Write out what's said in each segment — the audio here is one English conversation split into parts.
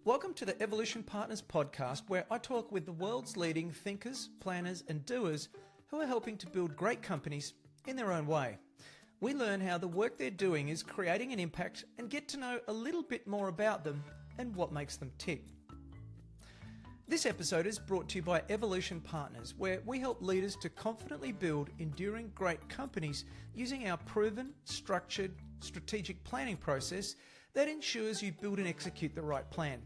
Welcome to the Evolution Partners podcast, where I talk with the world's leading thinkers, planners, and doers who are helping to build great companies in their own way. We learn how the work they're doing is creating an impact and get to know a little bit more about them and what makes them tick. This episode is brought to you by Evolution Partners, where we help leaders to confidently build enduring great companies using our proven, structured, strategic planning process that ensures you build and execute the right plan.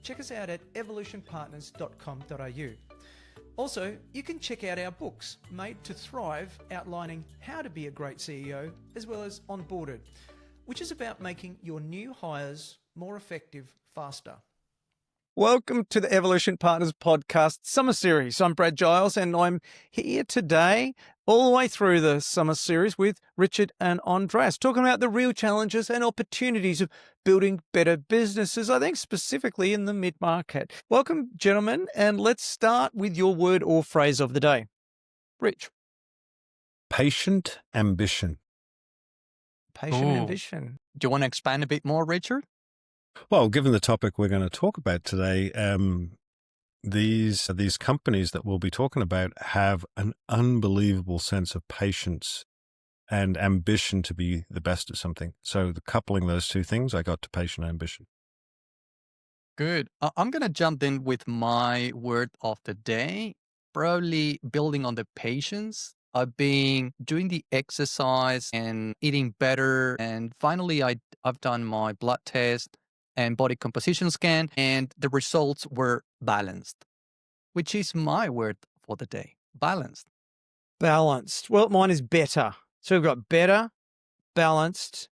Check us out at evolutionpartners.com.au. Also, you can check out our books, Made to Thrive, outlining how to be a great CEO, as well as Onboarded, which is about making your new hires more effective faster. Welcome to the Evolution Partners podcast summer series. I'm Brad Giles, and I'm here today all the way through the summer series with Richard and Andres, talking about the real challenges and opportunities of building better businesses, I think specifically in the mid-market. Welcome, gentlemen, and let's start with your word or phrase of the day. Rich. Patient ambition. Patient ambition. Do you want to expand a bit more, Richard? Well, given the topic we're going to talk about today, these companies that we'll be talking about have an unbelievable sense of patience and ambition to be the best at something. So coupling those two things, I got to patient ambition. Good. I'm going to jump in with my word of the day, probably building on the patience. I've been doing the exercise and eating better. And finally, I've done my blood test and body composition scan, and the results were balanced, which is my word for the day. Balanced. Balanced. Well, mine is better. So we've got better, balanced,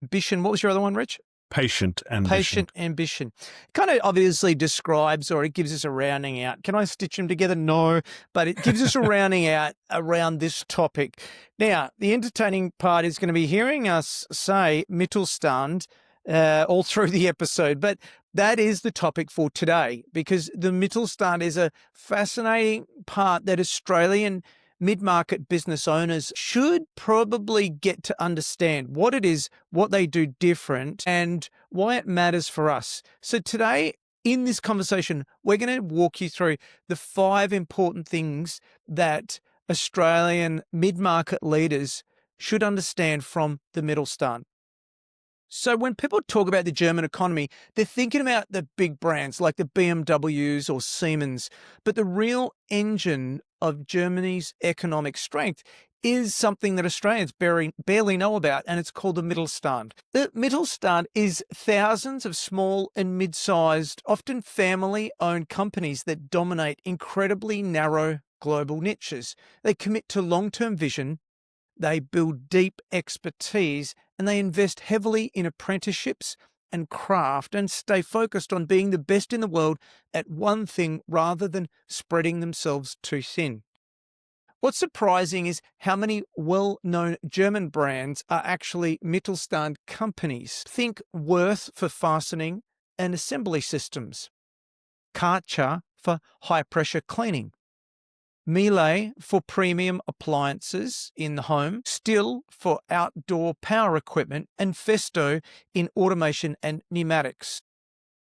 ambition. What was your other one, Rich? Patient ambition. Patient ambition. Kind of obviously describes, or it gives us a rounding out. Can I stitch them together? No, but it gives us a rounding out around this topic. Now, the entertaining part is going to be hearing us say Mittelstand all through the episode, but that is the topic for today, because the Mittelstand is a fascinating part that Australian mid-market business owners should probably get to understand what it is, what they do different, and why it matters for us. So today, in this conversation, we're going to walk you through the 5 important things that Australian mid-market leaders should understand from the Mittelstand. So when people talk about the German economy, they're thinking about the big brands like the BMWs or Siemens. But the real engine of Germany's economic strength is something that Australians barely know about, and it's called the Mittelstand. The Mittelstand is thousands of small and mid-sized, often family-owned companies that dominate incredibly narrow global niches. They commit to long-term vision, they build deep expertise, and they invest heavily in apprenticeships and craft and stay focused on being the best in the world at one thing rather than spreading themselves too thin. What's surprising is how many well-known German brands are actually Mittelstand companies. Think Worth for fastening and assembly systems, Kärcher for high-pressure cleaning, Miele for premium appliances in the home, Stihl for outdoor power equipment, and Festo in automation and pneumatics.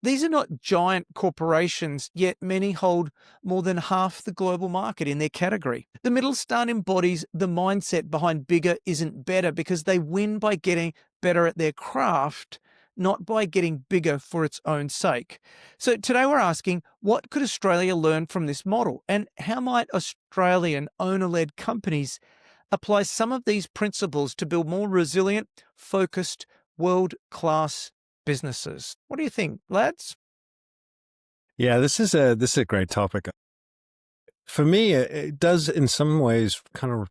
These are not giant corporations, yet many hold more than half the global market in their category. The Mittelstand embodies the mindset behind bigger isn't better, because they win by getting better at their craft, not by getting bigger for its own sake. So today we're asking, what could Australia learn from this model, and how might Australian owner-led companies apply some of these principles to build more resilient, focused, world-class businesses? What do you think, lads? Yeah, this is a great topic. For me, it does in some ways kind of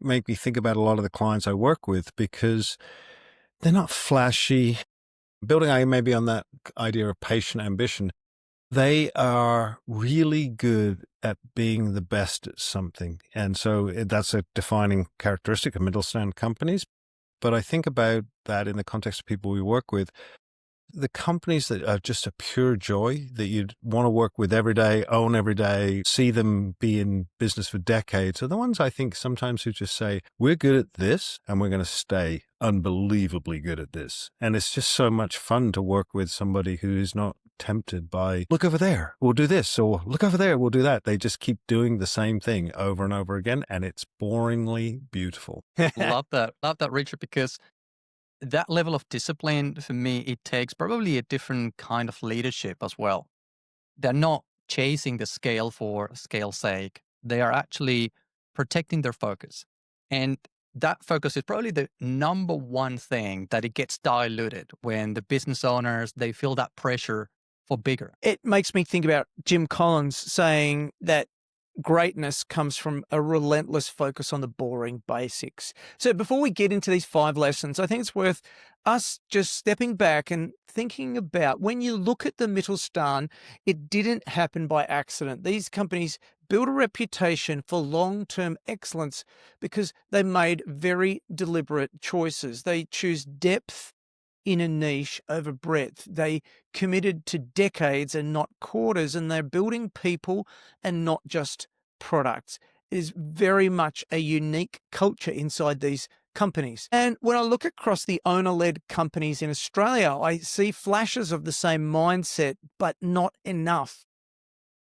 make me think about a lot of the clients I work with, because they're not flashy. Building maybe on that idea of patient ambition, they are really good at being the best at something. And so that's a defining characteristic of Mittelstand companies. But I think about that in the context of people we work with. the companies that are just a pure joy that you'd want to work with every day, own every day, see them be in business for decades are the ones I think sometimes who just say, we're good at this and we're going to stay unbelievably good at this. And it's just so much fun to work with somebody who is not tempted by, look over there, we'll do this, or look over there, we'll do that. They just keep doing the same thing over and over again, and it's boringly beautiful. Love that, Richard, because that level of discipline, for me, it takes probably a different kind of leadership as well. They're not chasing the scale for scale's sake. They are actually protecting their focus. And that focus is probably the number one thing that it gets diluted when the business owners, they feel that pressure for bigger. It makes me think about Jim Collins saying that greatness comes from a relentless focus on the boring basics. So before we get into these 5 lessons, I think it's worth us just stepping back and thinking about, when you look at the Mittelstand, it didn't happen by accident. These companies built a reputation for long-term excellence because they made very deliberate choices. They choose depth in a niche over breadth. They committed to decades and not quarters, and they're building people and not just products. It is very much a unique culture inside these companies. And when I look across the owner-led companies in Australia, I see flashes of the same mindset, but not enough.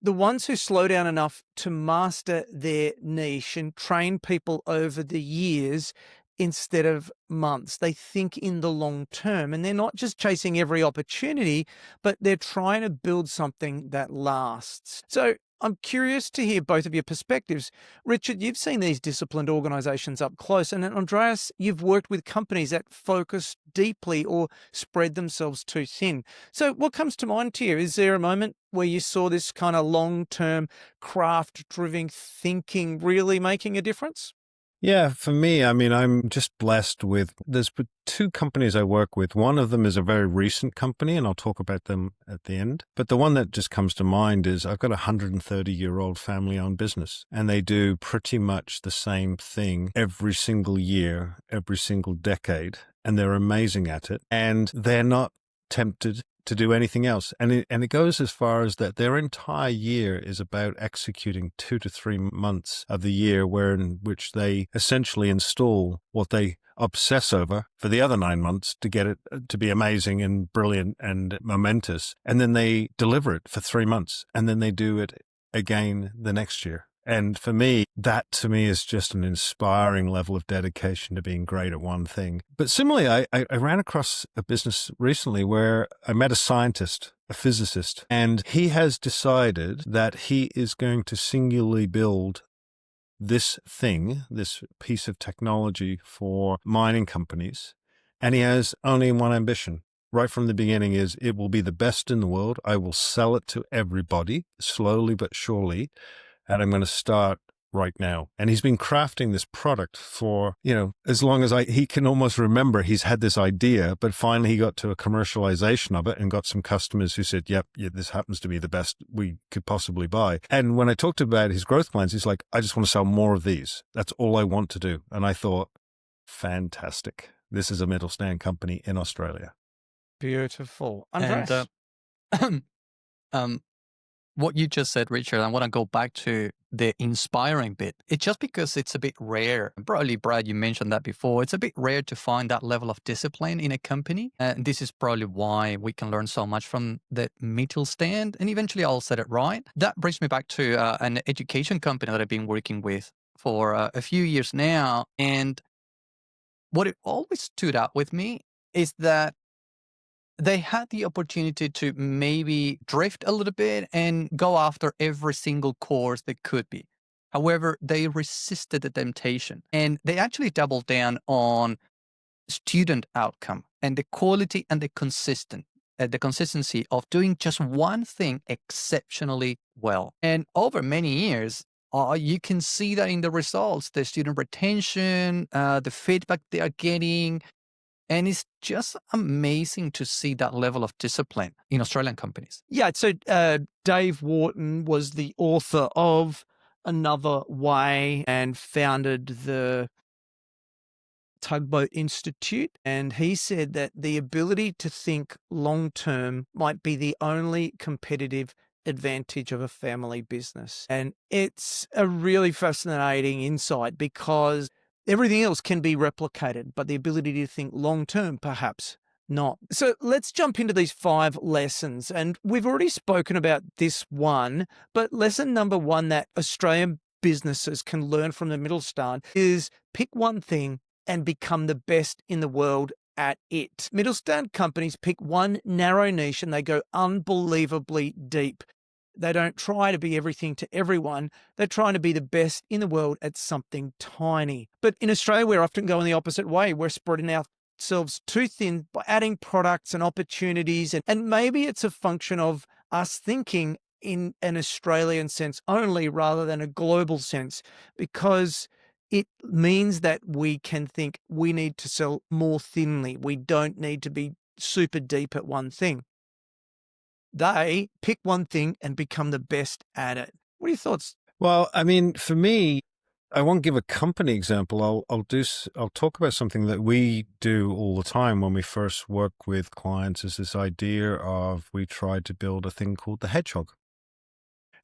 The ones who slow down enough to master their niche and train people over the years instead of months. They think in the long term, and they're not just chasing every opportunity, but they're trying to build something that lasts. So I'm curious to hear both of your perspectives. Richard, you've seen these disciplined organizations up close, and Andreas, you've worked with companies that focus deeply or spread themselves too thin. So what comes to mind to you? Is there a moment where you saw this kind of long-term craft-driven thinking really making a difference? Yeah, for me, I mean, I'm just blessed with, there's 2 companies I work with. One of them is a very recent company, and I'll talk about them at the end. But the one that just comes to mind is I've got a 130-year-old family-owned business, and they do pretty much the same thing every single year, every single decade, and they're amazing at it. And they're not tempted to do anything else. And it goes as far as that their entire year is about executing 2 to 3 months of the year in which they essentially install what they obsess over for the other 9 months to get it to be amazing and brilliant and momentous. And then they deliver it for 3 months, and then they do it again the next year. And for me, that to me is just an inspiring level of dedication to being great at one thing. But similarly, I ran across a business recently where I met a scientist, a physicist, and he has decided that he is going to singularly build this thing, this piece of technology for mining companies. And he has only one ambition. Right from the beginning is, it will be the best in the world. I will sell it to everybody, slowly but surely. And I'm going to start right now. And he's been crafting this product for, as long as he can almost remember. He's had this idea, but finally he got to a commercialization of it and got some customers who said, yep, this happens to be the best we could possibly buy. And when I talked about his growth plans, he's like, I just want to sell more of these. That's all I want to do. And I thought, fantastic. This is a Mittelstand company in Australia. Beautiful. Andres? And what you just said, Richard, I want to go back to the inspiring bit. It's just because it's a bit rare. Probably, Brad, you mentioned that before. It's a bit rare to find that level of discipline in a company. And this is probably why we can learn so much from the Mittelstand. And eventually I'll set it right. That brings me back to an education company that I've been working with for a few years now. And what it always stood out with me is that they had the opportunity to maybe drift a little bit and go after every single course that could be. However, they resisted the temptation, and they actually doubled down on student outcome and the quality and the consistency of doing just one thing exceptionally well. And over many years, you can see that in the results, the student retention, the feedback they are getting. And it's just amazing to see that level of discipline in Australian companies. Yeah, so Dave Wharton was the author of Another Way and founded the Tugboat Institute, and he said that the ability to think long term might be the only competitive advantage of a family business. And it's a really fascinating insight because everything else can be replicated, but the ability to think long term, perhaps not. So let's jump into these 5 lessons. And we've already spoken about this one, but lesson number 1 that Australian businesses can learn from the Mittelstand is pick one thing and become the best in the world at it. Mittelstand companies pick one narrow niche and they go unbelievably deep. They don't try to be everything to everyone. They're trying to be the best in the world at something tiny. But in Australia, we're often going the opposite way. We're spreading ourselves too thin by adding products and opportunities. And maybe it's a function of us thinking in an Australian sense only rather than a global sense, because it means that we can think we need to sell more thinly. We don't need to be super deep at one thing. They pick one thing and become the best at it. What are your thoughts? Well, I mean, for me, I won't give a company example. I'll talk about something that we do all the time when we first work with clients. Is this idea of we try to build a thing called the hedgehog.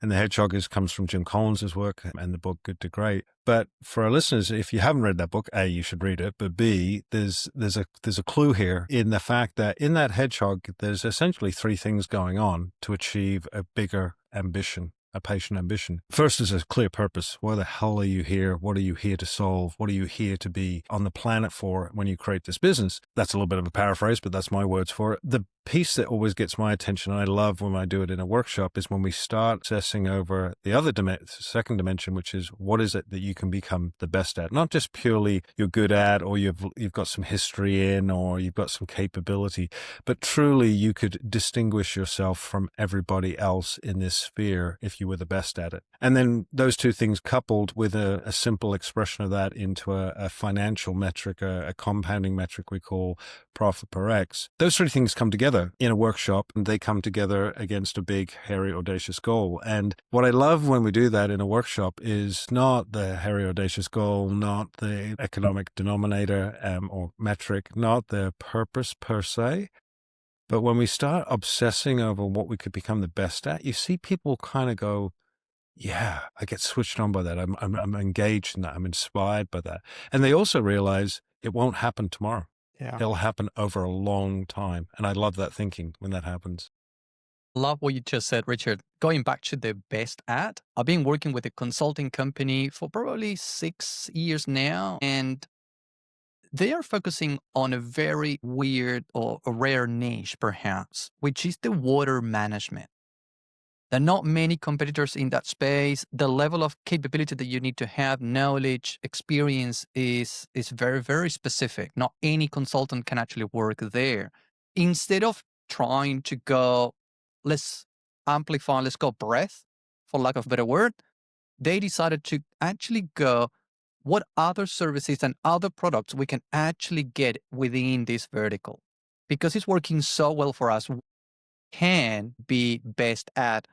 And the hedgehog comes from Jim Collins's work and the book Good to Great. But for our listeners, if you haven't read that book, A, you should read it. But B, there's a clue here in the fact that in that hedgehog, there's essentially 3 things going on to achieve a bigger ambition, a patient ambition. First is a clear purpose. Why the hell are you here? What are you here to solve? What are you here to be on the planet for when you create this business? That's a little bit of a paraphrase, but that's my words for it. The piece that always gets my attention, and I love when I do it in a workshop, is when we start assessing over the other second dimension, which is what is it that you can become the best at? Not just purely you're good at, or you've got some history in, or you've got some capability, but truly you could distinguish yourself from everybody else in this sphere if you were the best at it. And then those 2 things coupled with a simple expression of that into a financial metric, a compounding metric we call profit per X. Those 3 things come together in a workshop, and they come together against a big, hairy, audacious goal. And what I love when we do that in a workshop is not the hairy, audacious goal, not the economic denominator or metric, not the purpose per se. But when we start obsessing over what we could become the best at, you see people kind of go, yeah, I get switched on by that. I'm engaged in that. I'm inspired by that. And they also realize it won't happen tomorrow. Yeah. It'll happen over a long time. And I love that thinking when that happens. Love what you just said, Richard. Going back to the best at, I've been working with a consulting company for probably 6 years now, and they are focusing on a very weird or a rare niche, perhaps, which is the water management. There are not many competitors in that space. The level of capability that you need to have, knowledge, experience is very, very specific. Not any consultant can actually work there. Instead of trying to go, let's amplify, let's go breadth, for lack of a better word, they decided to actually go, what other services and other products we can actually get within this vertical? Because it's working so well for us, we can be best at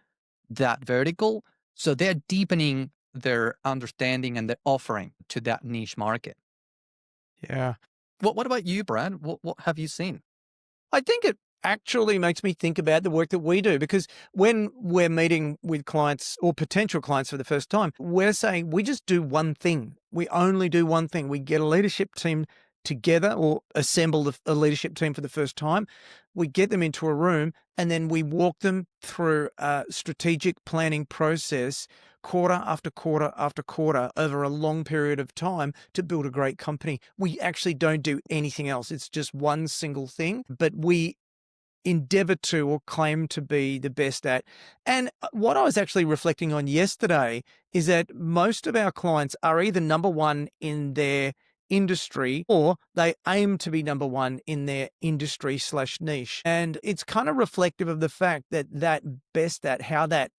that vertical. So they're deepening their understanding and their offering to that niche market. Yeah. What about you, Brad? What have you seen? I think it actually makes me think about the work that we do, because when we're meeting with clients or potential clients for the first time, we're saying we just do one thing. We only do one thing. We get a leadership team together or assemble a leadership team for the first time. We get them into a room and then we walk them through a strategic planning process quarter after quarter after quarter over a long period of time to build a great company. We actually don't do anything else. It's just one single thing, but we endeavor to or claim to be the best at. And what I was actually reflecting on yesterday is that most of our clients are either number one in their industry or they aim to be number one in their industry / niche. And it's kind of reflective of the fact that best at, how that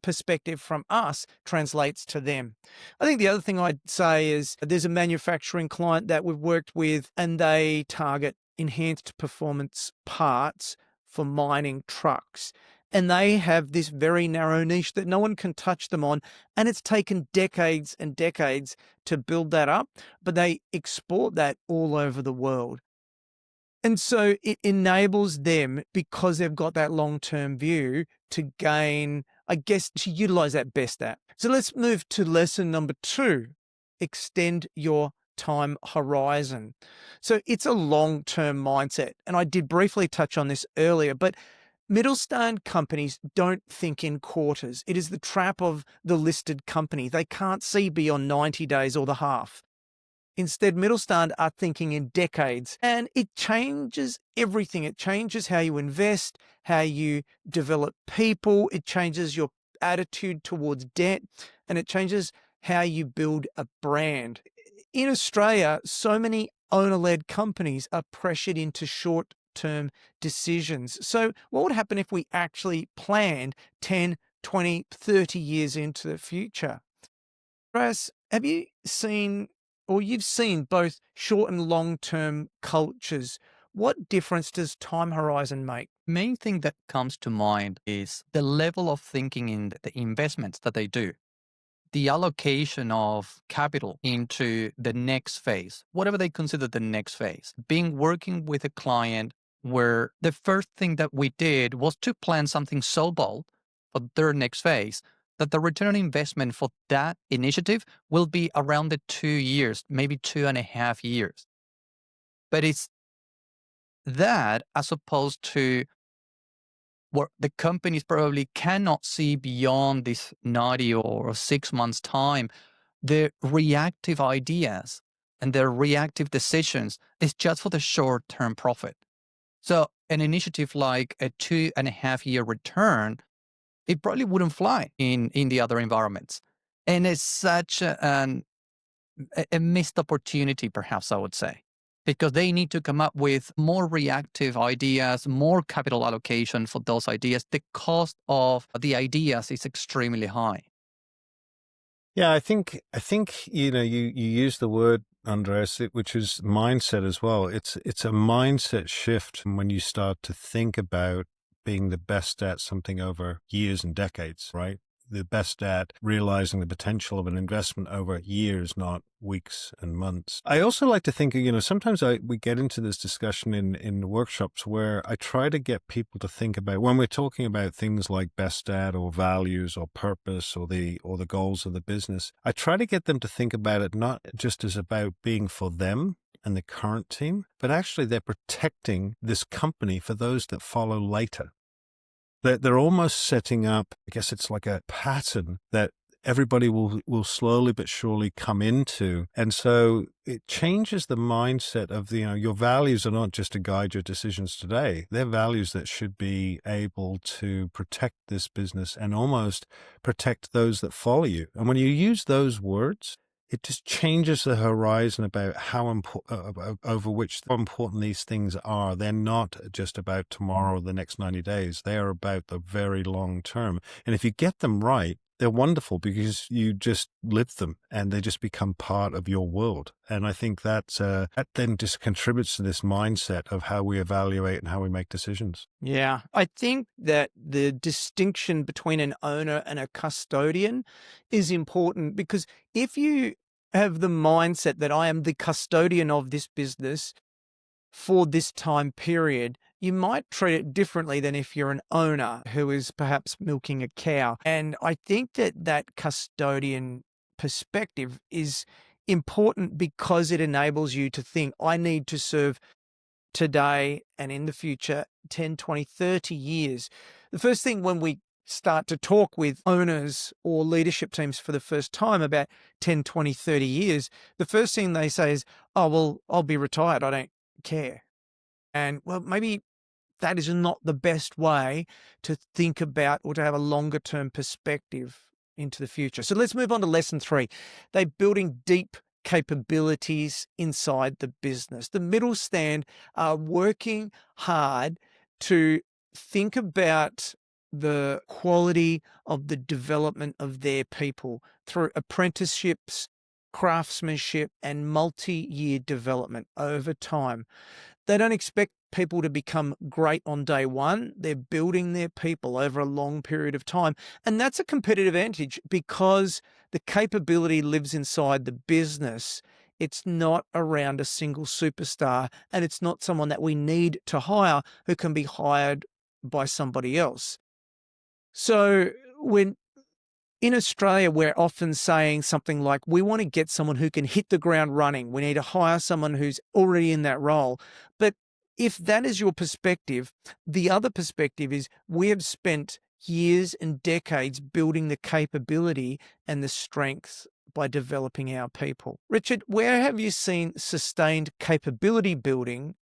perspective from us translates to them. I think the other thing I'd say is there's a manufacturing client that we've worked with and they target enhanced performance parts for mining trucks. And they have this very narrow niche that no one can touch them on. And it's taken decades and decades to build that up, but they export that all over the world. And so it enables them, because they've got that long-term view, to gain, I guess, to utilize that best app. So let's move to lesson number 2, extend your time horizon. So it's a long-term mindset. And I did briefly touch on this earlier, but Mittelstand companies don't think in quarters. It is the trap of the listed company. They can't see beyond 90 days or the half. Instead, Mittelstand are thinking in decades, and it changes everything. It changes how you invest, how you develop people, it changes your attitude towards debt, and it changes how you build a brand. In Australia, so many owner-led companies are pressured into short-term decisions. So what would happen if we actually planned 10, 20, 30 years into the future? Andres, have you seen, or you've seen both short and long-term cultures? What difference does time horizon make? Main thing that comes to mind is the level of thinking in the investments that they do, the allocation of capital into the next phase, whatever they consider the next phase. Being working with a client where the first thing that we did was to plan something so bold for their next phase that the return on investment for that initiative will be around the 2 years, maybe 2.5 years. But it's that as opposed to what the companies probably cannot see beyond this 90 or 6 months time. The reactive ideas and the reactive decisions is just for the short-term profit. So an initiative like a 2.5 year return, it probably wouldn't fly in the other environments. And it's such a missed opportunity, perhaps I would say, because they need to come up with more reactive ideas, more capital allocation for those ideas. The cost of the ideas is extremely high. Yeah, I think you know you use the word, Andres, which is mindset as well. It's a mindset shift when you start to think about being the best at something over years and decades, right? The best at realizing the potential of an investment over years, not weeks and months. I also like to think, you know, sometimes we get into this discussion in workshops where I try to get people to think about, when we're talking about things like best at or values or purpose or the goals of the business, I try to get them to think about it not just as about being for them and the current team, but actually they're protecting this company for those that follow later. They're almost setting up, I guess it's like a pattern that everybody will slowly but surely come into. And so it changes the mindset of your values are not just to guide your decisions today. They're values that should be able to protect this business and almost protect those that follow you. And when you use those words, it just changes the horizon about how important these things are. They're not just about tomorrow or the next 90 days. They are about the very long term. And if you get them right, they're wonderful because you just live them and they just become part of your world. And I think that then just contributes to this mindset of how we evaluate and how we make decisions. Yeah, I think that the distinction between an owner and a custodian is important, because if you have the mindset that I am the custodian of this business for this time period, you might treat it differently than if you're an owner who is perhaps milking a cow. And I think that custodian perspective is important because it enables you to think, I need to serve today and in the future 10, 20, 30 years. The first thing when we start to talk with owners or leadership teams for the first time about 10, 20, 30 years, the first thing they say is, oh, well, I'll be retired. I don't care. And well, maybe that is not the best way to think about or to have a longer term perspective into the future. So let's move on to lesson 3. They're building deep capabilities inside the business. The Mittelstand are working hard to think about the quality of the development of their people through apprenticeships, craftsmanship, and multi-year development over time. They don't expect people to become great on day one. They're building their people over a long period of time. And that's a competitive advantage because the capability lives inside the business. It's not around a single superstar, and it's not someone that we need to hire who can be hired by somebody else. So when in Australia, we're often saying something like, we want to get someone who can hit the ground running. We need to hire someone who's already in that role. But if that is your perspective, the other perspective is we have spent years and decades building the capability and the strengths by developing our people. Richard, where have you seen sustained capability building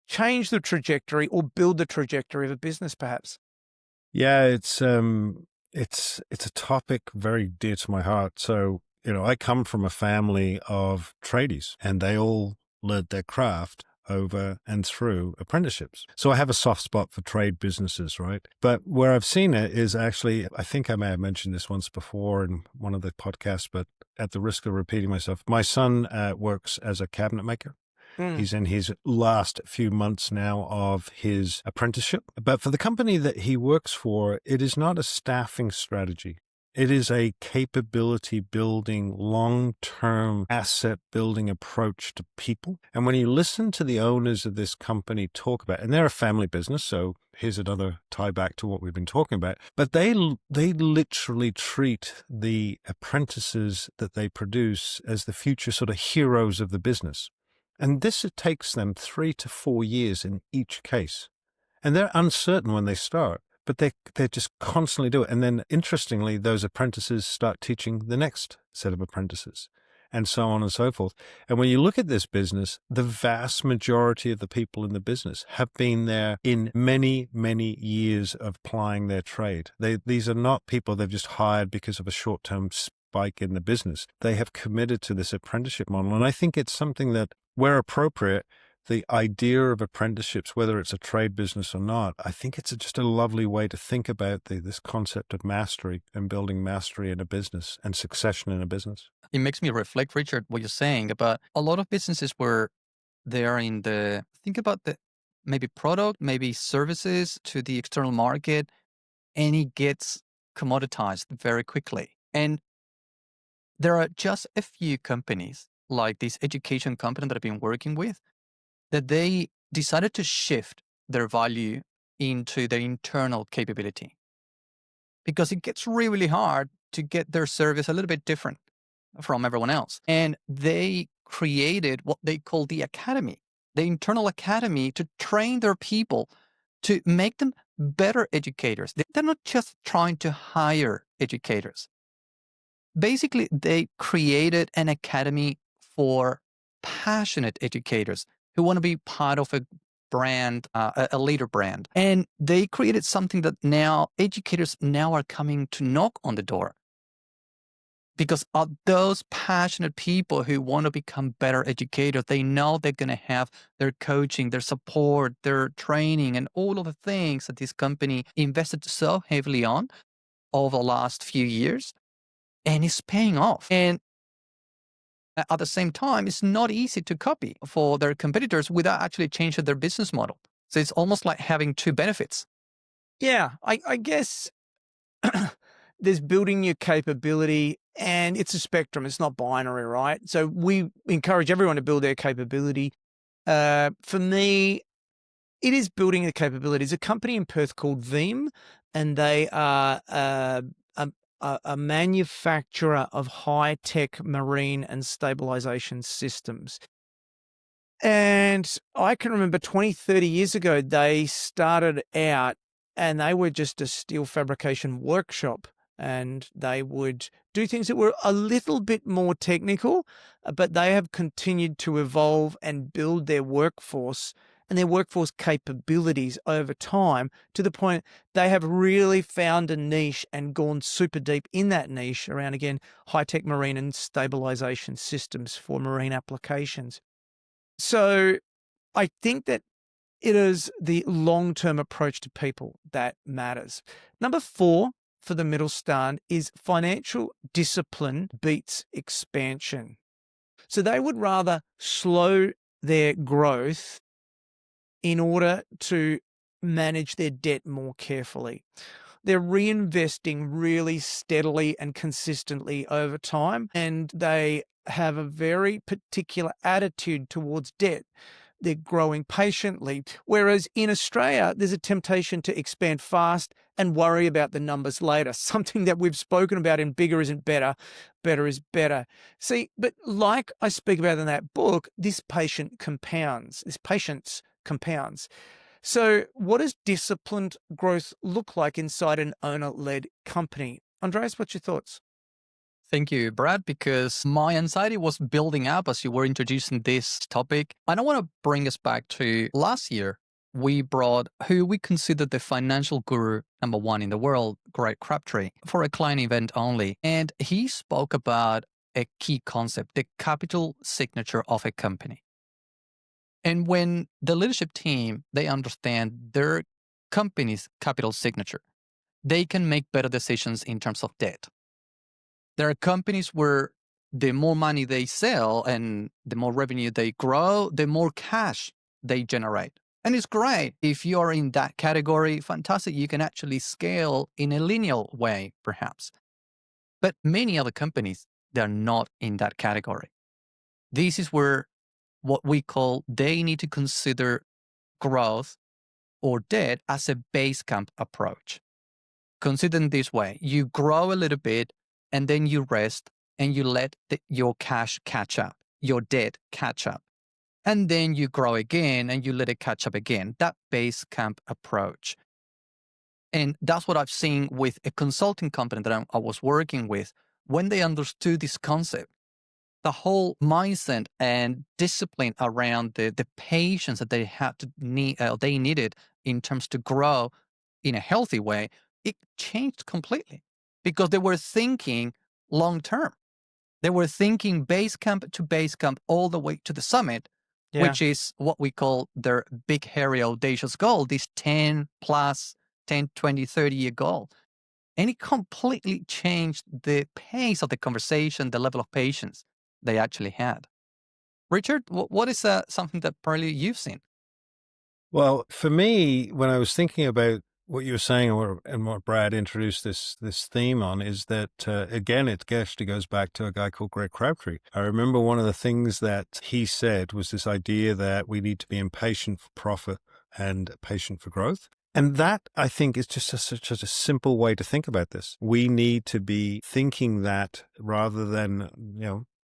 change the trajectory or build the trajectory of a business, perhaps? Yeah, it's a topic very dear to my heart. So, I come from a family of tradies, and they all learned their craft over and through apprenticeships. So I have a soft spot for trade businesses, right? But where I've seen it is actually, I think I may have mentioned this once before in one of the podcasts, but at the risk of repeating myself, my son works as a cabinet maker. He's in his last few months now of his apprenticeship. But for the company that he works for, it is not a staffing strategy. It is a capability building, long-term asset building approach to people. And when you listen to the owners of this company talk about, and they're a family business, so here's another tie back to what we've been talking about, but they literally treat the apprentices that they produce as the future sort of heroes of the business. And this, it takes them 3 to 4 years in each case. And they're uncertain when they start, but they just constantly do it. And then, interestingly, those apprentices start teaching the next set of apprentices, and so on and so forth. And when you look at this business, the vast majority of the people in the business have been there in many, many years of plying their trade. These are not people they've just hired because of a short-term spike in the business. They have committed to this apprenticeship model. And I think it's something that, where appropriate, the idea of apprenticeships, whether it's a trade business or not, I think it's just a lovely way to think about this concept of mastery and building mastery in a business and succession in a business. It makes me reflect, Richard, what you're saying about a lot of businesses where they are think about the maybe product, maybe services to the external market, and it gets commoditized very quickly. And there are just a few companies like this education company that I've been working with, that they decided to shift their value into their internal capability, because it gets really, really hard to get their service a little bit different from everyone else. And they created what they call the academy, the internal academy, to train their people, to make them better educators. They're not just trying to hire educators. Basically, they created an academy for passionate educators who want to be part of a brand, a leader brand. And they created something that now educators now are coming to knock on the door, because of those passionate people who want to become better educators. They know they're going to have their coaching, their support, their training, and all of the things that this company invested so heavily on over the last few years. And it's paying off. And at the same time, it's not easy to copy for their competitors without actually changing their business model. So it's almost like having two benefits. Yeah, I guess there's building your capability, and it's a spectrum. It's not binary, right? So we encourage everyone to build their capability. For me, it is building the capability. There's a company in Perth called Veeam, and they are a manufacturer of high-tech marine and stabilization systems. And I can remember 20, 30 years ago, they started out and they were just a steel fabrication workshop, and they would do things that were a little bit more technical, but they have continued to evolve and build their workforce and their workforce capabilities over time, to the point they have really found a niche and gone super deep in that niche around, again, high-tech marine and stabilization systems for marine applications. So I think that it is the long-term approach to people that matters. Number 4 for the Mittelstand is financial discipline beats expansion. So they would rather slow their growth in order to manage their debt more carefully. They're reinvesting really steadily and consistently over time, and they have a very particular attitude towards debt. They're growing patiently. Whereas in Australia, there's a temptation to expand fast and worry about the numbers later, something that we've spoken about in Bigger Isn't Better, Better is Better. See, but like I speak about in that book, this patience compounds. So what does disciplined growth look like inside an owner-led company? Andres, what's your thoughts? Thank you, Brad, because my anxiety was building up as you were introducing this topic. And I want to bring us back to last year. We brought who we consider the financial guru #1 in the world, Greg Crabtree, for a client event only. And he spoke about a key concept, the capital signature of a company. And when the leadership team, they understand their company's capital signature, they can make better decisions in terms of debt. There are companies where the more money they sell and the more revenue they grow, the more cash they generate. And it's great. If you're in that category, fantastic. You can actually scale in a linear way, perhaps. But many other companies, they're not in that category. This is where what we call they need to consider growth or debt as a base camp approach. Consider it this way. You grow a little bit and then you rest and you let your cash catch up, your debt catch up. And then you grow again and you let it catch up again. That base camp approach. And that's what I've seen with a consulting company that I was working with. When they understood this concept, the whole mindset and discipline around the patience that they had to they needed in terms to grow in a healthy way, it changed completely because they were thinking long term. They were thinking base camp to base camp all the way to the summit, Yeah. which is what we call their big, hairy, audacious goal, this 10 plus 10, 20, 30-year goal. And it completely changed the pace of the conversation, the level of patience they actually had. Richard, what is something that probably you've seen? Well, for me, when I was thinking about what you were saying and what Brad introduced this theme on is that, again, it actually goes back to a guy called Greg Crabtree. I remember one of the things that he said was this idea that we need to be impatient for profit and patient for growth. And that, I think, is just such a simple way to think about this. We need to be thinking that rather than,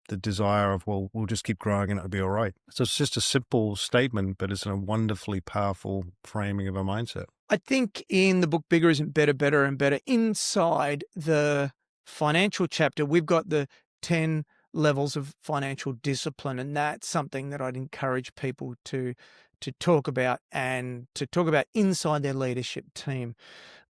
the desire of, well, we'll just keep growing and it'll be all right. So it's just a simple statement, but it's a wonderfully powerful framing of a mindset. I think in the book Bigger Isn't Better, Better and Better, inside the financial chapter, we've got the 10 levels of financial discipline. And that's something that I'd encourage people to talk about and to talk about inside their leadership team,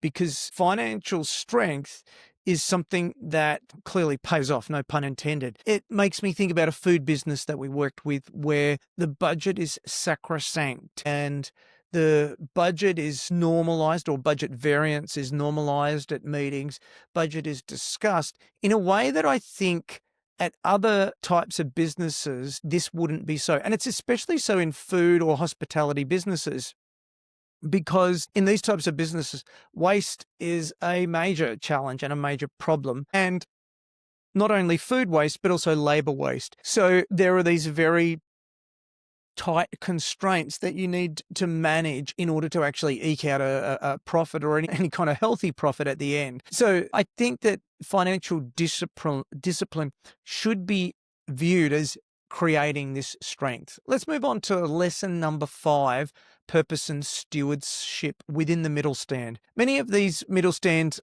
because financial strength is something that clearly pays off, no pun intended. It makes me think about a food business that we worked with where the budget is sacrosanct and the budget is normalized, or budget variance is normalized at meetings. Budget is discussed in a way that I think at other types of businesses, this wouldn't be so. And it's especially so in food or hospitality businesses, because in these types of businesses, waste is a major challenge and a major problem. And not only food waste, but also labor waste. So there are these very tight constraints that you need to manage in order to actually eke out a profit or any kind of healthy profit at the end. So I think that financial discipline should be viewed as creating this strength. Let's move on to lesson number 5, purpose and stewardship within the Mittelstand. Many of these Mittelstand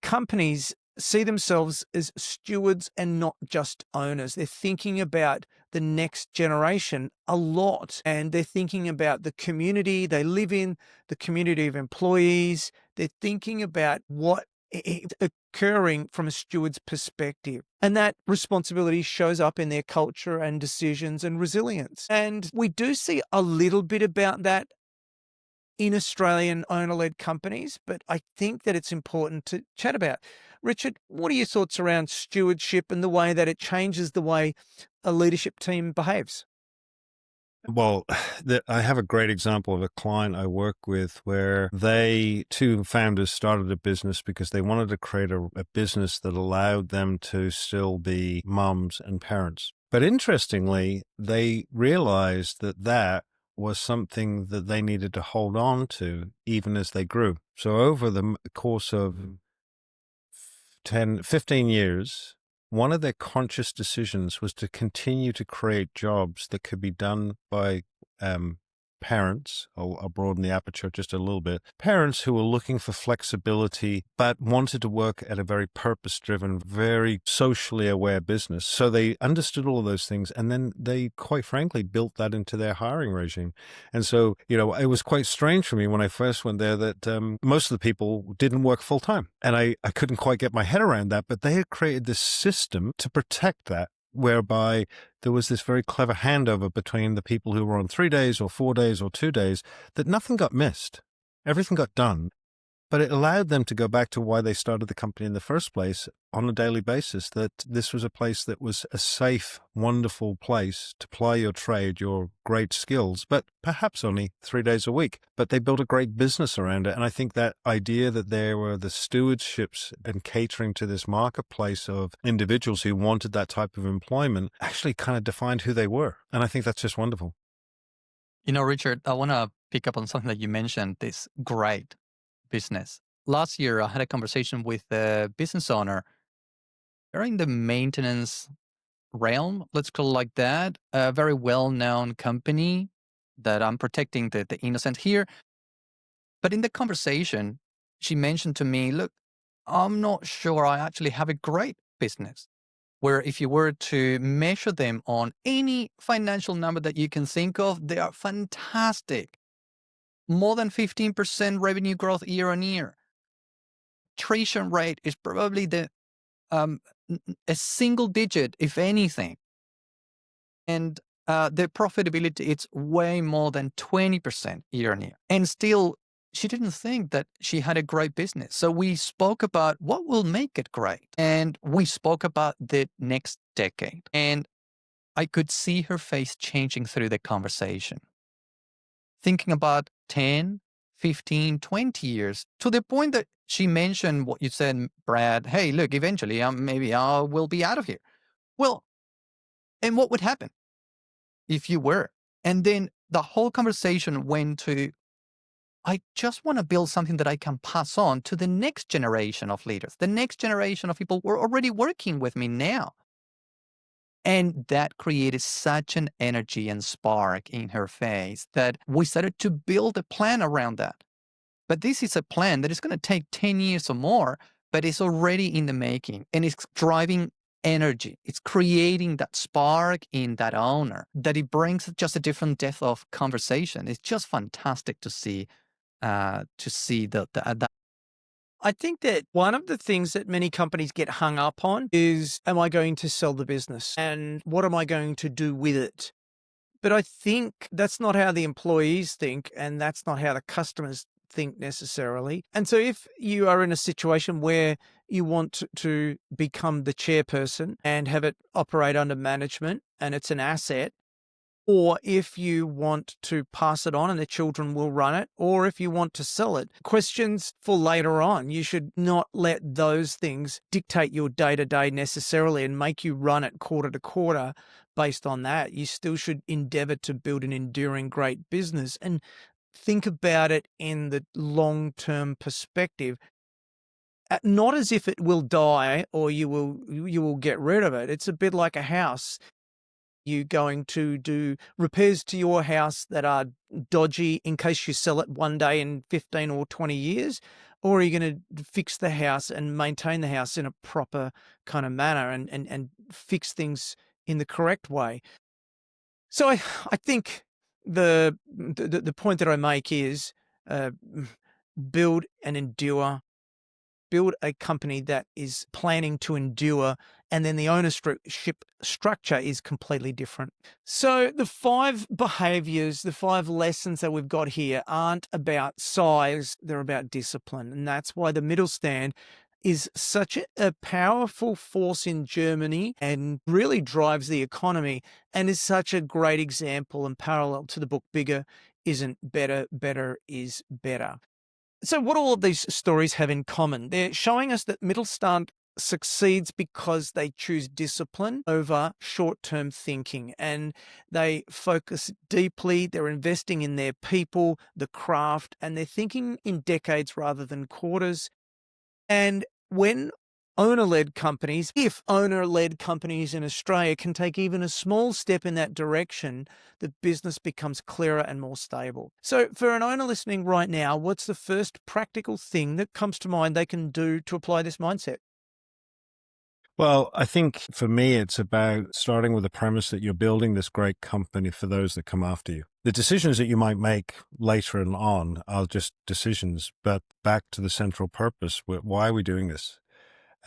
companies see themselves as stewards and not just owners. They're thinking about the next generation a lot, and they're thinking about the community they live in, the community of employees. They're thinking about what is occurring from a steward's perspective. And that responsibility shows up in their culture and decisions and resilience. And we do see a little bit about that in Australian owner-led companies, but I think that it's important to chat about. Richard, what are your thoughts around stewardship and the way that it changes the way a leadership team behaves? Well, I have a great example of a client I work with where they, two founders, started a business because they wanted to create a business that allowed them to still be mums and parents. But interestingly, they realized that that was something that they needed to hold on to even as they grew. So over the course of 10, 15 years, one of their conscious decisions was to continue to create jobs that could be done by parents. I'll broaden the aperture just a little bit. Parents who were looking for flexibility, but wanted to work at a very purpose-driven, very socially aware business. So they understood all of those things. And then they, quite frankly, built that into their hiring regime. And so, it was quite strange for me when I first went there that most of the people didn't work full time. And I couldn't quite get my head around that, but they had created this system to protect that, whereby there was this very clever handover between the people who were on 3 days or 4 days or 2 days, that nothing got missed. Everything got done. But it allowed them to go back to why they started the company in the first place on a daily basis, that this was a place that was a safe, wonderful place to ply your trade, your great skills, but perhaps only 3 days a week. But they built a great business around it. And I think that idea that there were the stewardships and catering to this marketplace of individuals who wanted that type of employment actually kind of defined who they were. And I think that's just wonderful. Richard, I want to pick up on something that you mentioned, this great business. Last year, I had a conversation with a business owner. They're in the maintenance realm, let's call it like that, a very well-known company that I'm protecting the innocent here. But in the conversation, she mentioned to me, look, I'm not sure I actually have a great business, where if you were to measure them on any financial number that you can think of, they are fantastic. More than 15% revenue growth year on year. Attrition rate is probably a single digit, if anything. And the profitability, it's way more than 20% year on year. And still, she didn't think that she had a great business. So we spoke about what will make it great. And we spoke about the next decade. And I could see her face changing through the conversation. Thinking about 10, 15, 20 years, to the point that she mentioned what you said, Brad, hey, look, eventually maybe I will be out of here. Well, and what would happen if you were? And then the whole conversation went to, I just want to build something that I can pass on to the next generation of leaders, the next generation of people who are already working with me now. And that created such an energy and spark in her face that we started to build a plan around that. But this is a plan that is going to take 10 years or more, but it's already in the making and it's driving energy. It's creating that spark in that owner that it brings just a different depth of conversation. It's just fantastic to see that. I think that one of the things that many companies get hung up on is, am I going to sell the business? And what am I going to do with it? But I think that's not how the employees think, and that's not how the customers think necessarily. And so if you are in a situation where you want to become the chairperson and have it operate under management and it's an asset, or if you want to pass it on and the children will run it, or if you want to sell it, questions for later on. You should not let those things dictate your day-to-day necessarily and make you run it quarter to quarter based on that. You still should endeavor to build an enduring great business and think about it in the long-term perspective. Not as if it will die or you will get rid of it. It's a bit like a house. You going to do repairs to your house that are dodgy in case you sell it one day in 15 or 20 years? Or are you going to fix the house and maintain the house in a proper kind of manner and fix things in the correct way? So I think the point that I make is build and endure. Build a company that is planning to endure, and then the ownership structure is completely different. So the 5 behaviors, the 5 lessons that we've got here aren't about size, they're about discipline. And that's why the Mittelstand is such a powerful force in Germany and really drives the economy, and is such a great example and parallel to the book Bigger Isn't Better, Better is Better. So what all of these stories have in common? They're showing us that Mittelstand succeeds because they choose discipline over short-term thinking, and they focus deeply. They're investing in their people, the craft, and they're thinking in decades rather than quarters. And when owner-led companies, if owner-led companies in Australia can take even a small step in that direction, the business becomes clearer and more stable. So for an owner listening right now, what's the first practical thing that comes to mind they can do to apply this mindset? Well, I think for me, it's about starting with the premise that you're building this great company for those that come after you. The decisions that you might make later on are just decisions, but back to the central purpose. Why are we doing this?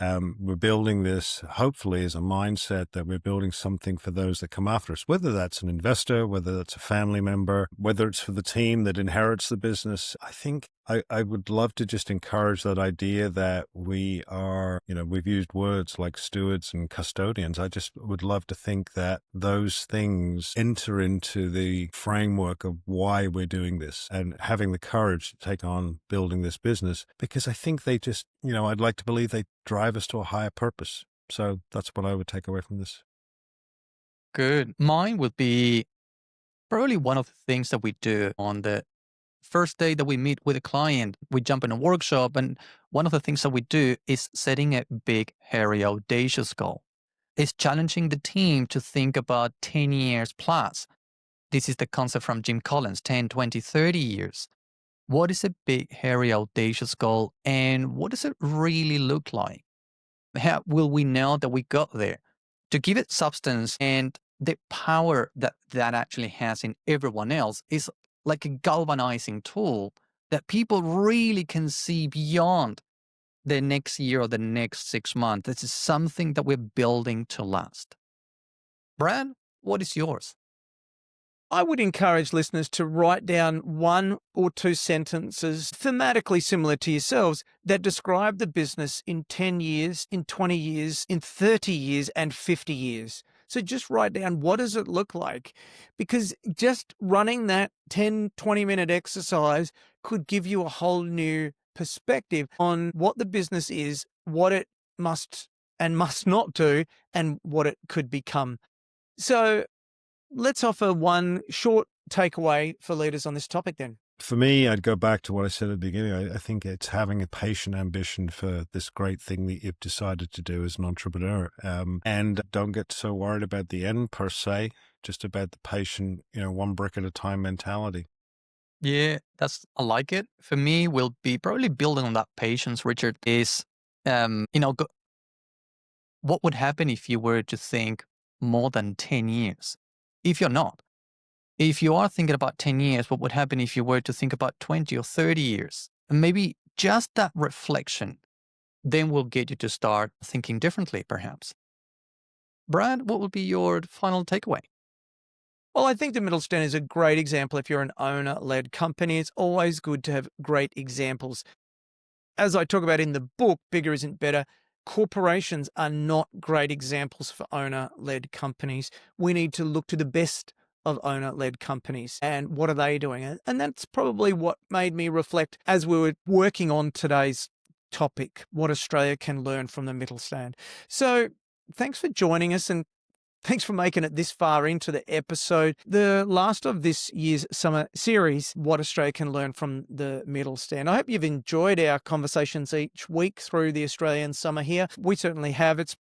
We're building this, hopefully, as a mindset that we're building something for those that come after us, whether that's an investor, whether that's a family member, whether it's for the team that inherits the business. I think I would love to just encourage that idea that we are, we've used words like stewards and custodians. I just would love to think that those things enter into the framework of why we're doing this and having the courage to take on building this business, because I think they just, I'd like to believe they drive us to a higher purpose. So that's what I would take away from this. Good. Mine would be probably one of the things that we do on the first day that we meet with a client. We jump in a workshop, and one of the things that we do is setting a big, hairy, audacious goal. It's challenging the team to think about 10 years plus. This is the concept from Jim Collins, 10, 20, 30 years. What is a big, hairy, audacious goal, and what does it really look like? How will we know that we got there? To give it substance and the power that actually has in everyone else is like a galvanizing tool that people really can see beyond the next year or the next 6 months. This is something that we're building to last. Brad, what is yours? I would encourage listeners to write down 1 or 2 sentences thematically similar to yourselves that describe the business in 10 years, in 20 years, in 30 years, and 50 years. So just write down, what does it look like? Because just running that 10, 20-minute exercise could give you a whole new perspective on what the business is, what it must and must not do, and what it could become. So let's offer one short takeaway for leaders on this topic then. For me, I'd go back to what I said at the beginning. I think it's having a patient ambition for this great thing that you've decided to do as an entrepreneur. And don't get so worried about the end per se, just about the patient, one brick at a time mentality. Yeah, I like it. For me, we'll be probably building on that patience, Richard, is, what would happen if you were to think more than 10 years? If you're not. If you are thinking about 10 years, what would happen if you were to think about 20 or 30 years? And maybe just that reflection then will get you to start thinking differently, perhaps. Brad, what would be your final takeaway? Well, I think the Mittelstand is a great example. If you're an owner-led company, it's always good to have great examples. As I talk about in the book, Bigger Isn't Better, corporations are not great examples for owner-led companies. We need to look to the best of owner-led companies and what are they doing? And that's probably what made me reflect as we were working on today's topic, what Australia can learn from the Mittelstand. So thanks for joining us, and thanks for making it this far into the episode, the last of this year's summer series, What Australia Can Learn from the Mittelstand. I hope you've enjoyed our conversations each week through the Australian summer here. We certainly have. It's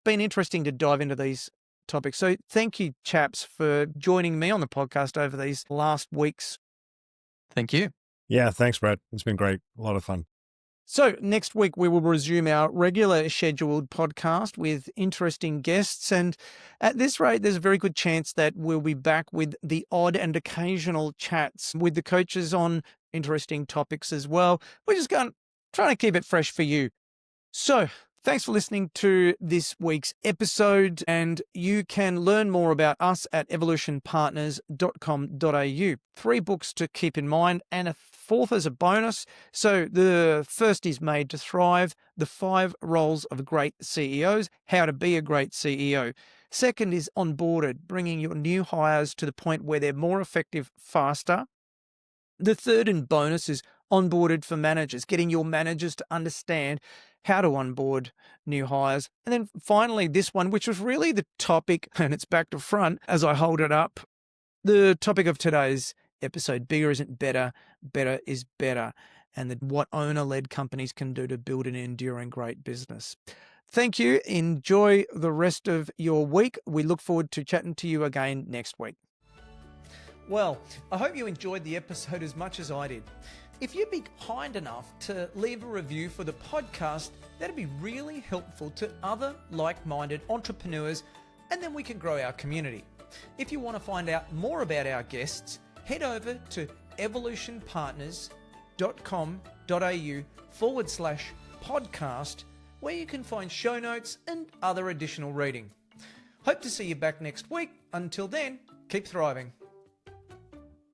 been interesting to dive into these topics. So thank you, chaps, for joining me on the podcast over these last weeks. Thank you. Yeah, thanks, Brad. It's been great. A lot of fun. So next week, we will resume our regular scheduled podcast with interesting guests. And at this rate, there's a very good chance that we'll be back with the odd and occasional chats with the coaches on interesting topics as well. We're just trying to keep it fresh for you. So thanks for listening to this week's episode, and you can learn more about us at evolutionpartners.com.au. 3 books to keep in mind and a fourth as a bonus. So the first is Made to Thrive, the 5 roles of great CEOs, how to be a great CEO. Second is Onboarded, bringing your new hires to the point where they're more effective faster. The third and bonus is Onboarded for Managers, getting your managers to understand how to onboard new hires. And then finally, this one, which was really the topic, and it's back to front as I hold it up. The topic of today's episode, bigger isn't better, better is better, and what owner-led companies can do to build an enduring great business. Thank you. Enjoy the rest of your week. We look forward to chatting to you again next week. Well, I hope you enjoyed the episode as much as I did. If you'd be kind enough to leave a review for the podcast, that'd be really helpful to other like-minded entrepreneurs, and then we can grow our community. If you want to find out more about our guests, head over to evolutionpartners.com.au/podcast, where you can find show notes and other additional reading. Hope to see you back next week. Until then, keep thriving.